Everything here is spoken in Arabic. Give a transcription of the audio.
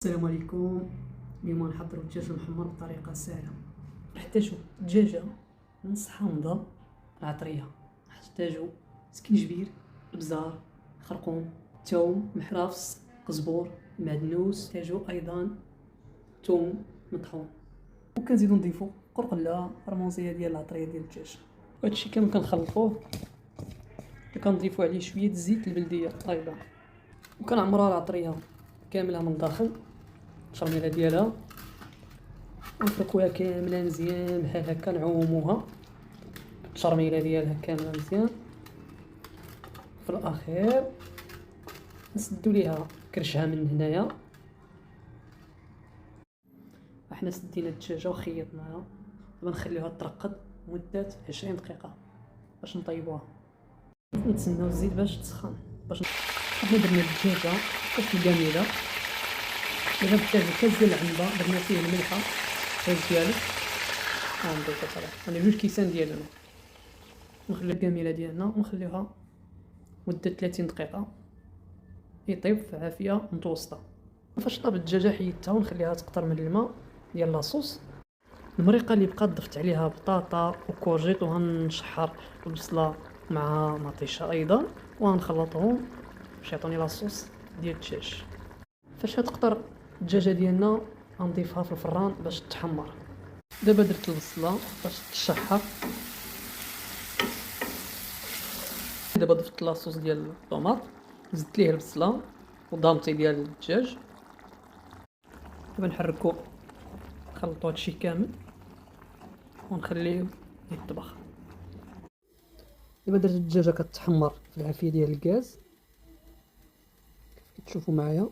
السلام عليكم. اليوم غنحضروا الدجاج المحمر بطريقه سهله. نحتاجو دجاجه نص حامضه عطريه، نحتاجو سكينجبير، ابزار، خرقوم، ثوم محرافس، قزبور، معدنوس، نحتاجو ايضا ثوم مطحون، وكنزيدو نضيفو قرقله رموزيه ديال العطريه ديال الدجاج. وهادشي كامل كنخلطوه وكنضيفو عليه شويه زيت البلديه ايضا، وكنعمروها العطريه كامله من الداخل التشرميله ديالها، ونفركوها كامله مزيان بحال هكا، نعوموها التشرميله ديالها كامله مزيان. في الاخير نسدو ليها كرشها من هنايا. احنا سدينا الدجاجه وخيطناها، دابا نخليوها ترقد مده 20 دقيقه باش نطيبوها. نتسناو الزيت باش تسخن. حنا درنا الدجاجه كاش الكاميله، دابا نحتاج كاس ديال العنبه درنا فيه الملحه الغاز ديالو، غنضيفو صراحه جوج كيسان ديال الماء، نخليو الكاميله ديالنا ونخليوها مده 30 دقيقه يطيب في عافيه متوسطه. فاش طاب الدجاجه حيدتها ونخليها تقطر من الماء ديال لاصوص. المريقه اللي بقات ضفت عليها بطاطا وكورجيط، وغنشحر البصله مع مطيشه ايضا، وغنخلطهم باش يعطوني لاصوص ديال الدجاج. فاش تقطر الدجاجه ديالنا غنضيفها في الفران باش تحمر. دابا درت البصله باش تشحر، دابا ضفت لاصوص ديال الطوماط، زدت ليه البصله ودامتي ديال الدجاج. دابا نحركو نخلطو هادشي كامل ونخليه يطبخ. دابا درت الدجاجه كتحمر في العافيه ديال الغاز كيف كتشوفوا معايا.